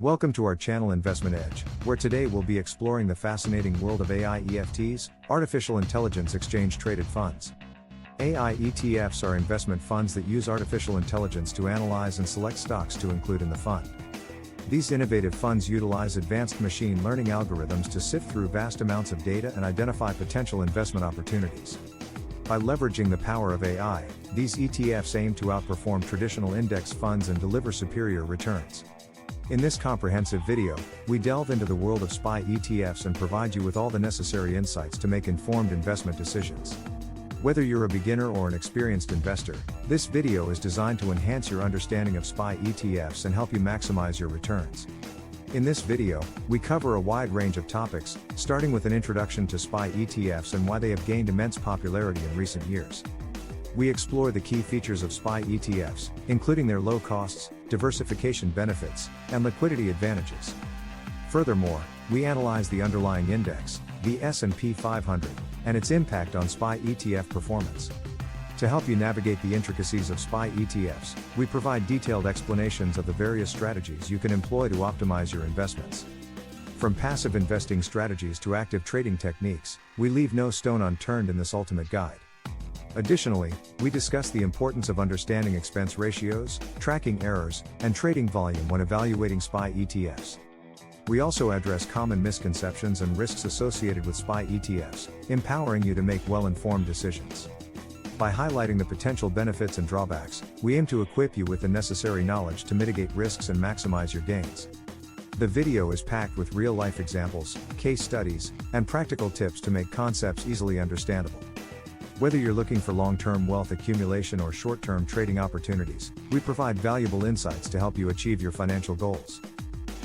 Welcome to our channel Investment Edge, where today we'll be exploring the fascinating world of AI ETFs, artificial intelligence exchange-traded funds. AI ETFs are investment funds that use artificial intelligence to analyze and select stocks to include in the fund. These innovative funds utilize advanced machine learning algorithms to sift through vast amounts of data and identify potential investment opportunities. By leveraging the power of AI, these ETFs aim to outperform traditional index funds and deliver superior returns. In this comprehensive video, we delve into the world of SPY ETFs and provide you with all the necessary insights to make informed investment decisions. Whether you're a beginner or an experienced investor, this video is designed to enhance your understanding of SPY ETFs and help you maximize your returns. In this video, we cover a wide range of topics, starting with an introduction to SPY ETFs and why they have gained immense popularity in recent years. We explore the key features of SPY ETFs, including their low costs, diversification benefits, and liquidity advantages. Furthermore, we analyze the underlying index, the S&P 500, and its impact on SPY ETF performance. To help you navigate the intricacies of SPY ETFs, we provide detailed explanations of the various strategies you can employ to optimize your investments. From passive investing strategies to active trading techniques, we leave no stone unturned in this ultimate guide. Additionally, we discuss the importance of understanding expense ratios, tracking errors, and trading volume when evaluating SPY ETFs. We also address common misconceptions and risks associated with SPY ETFs, empowering you to make well-informed decisions. By highlighting the potential benefits and drawbacks, we aim to equip you with the necessary knowledge to mitigate risks and maximize your gains. The video is packed with real-life examples, case studies, and practical tips to make concepts easily understandable. Whether you're looking for long-term wealth accumulation or short-term trading opportunities, we provide valuable insights to help you achieve your financial goals.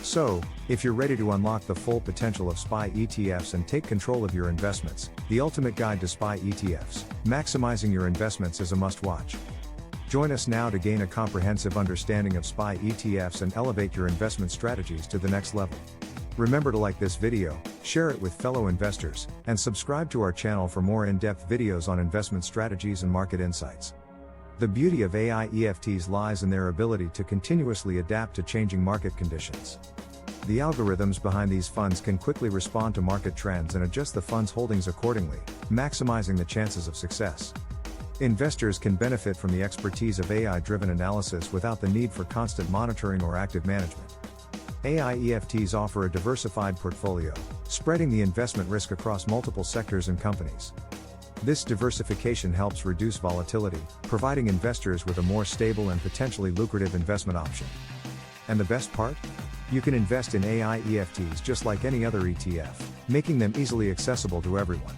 So, if you're ready to unlock the full potential of SPY ETFs and take control of your investments, the ultimate guide to SPY ETFs, maximizing your investments is a must-watch. Join us now to gain a comprehensive understanding of SPY ETFs and elevate your investment strategies to the next level. Remember to like this video, share it with fellow investors, and subscribe to our channel for more in-depth videos on investment strategies and market insights. The beauty of AI ETFs lies in their ability to continuously adapt to changing market conditions. The algorithms behind these funds can quickly respond to market trends and adjust the fund's holdings accordingly, maximizing the chances of success. Investors can benefit from the expertise of AI-driven analysis without the need for constant monitoring or active management. AI ETFs offer a diversified portfolio, spreading the investment risk across multiple sectors and companies. This diversification helps reduce volatility, providing investors with a more stable and potentially lucrative investment option. And the best part? You can invest in AI ETFs just like any other ETF, making them easily accessible to everyone.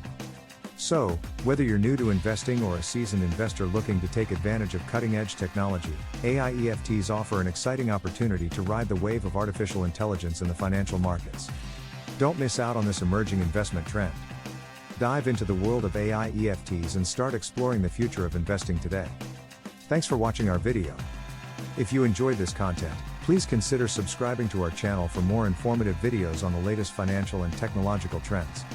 So, whether you're new to investing or a seasoned investor looking to take advantage of cutting-edge technology, AI ETFs offer an exciting opportunity to ride the wave of artificial intelligence in the financial markets. Don't miss out on this emerging investment trend. Dive into the world of AI ETFs and start exploring the future of investing today. Thanks for watching our video. If you enjoyed this content, please consider subscribing to our channel for more informative videos on the latest financial and technological trends.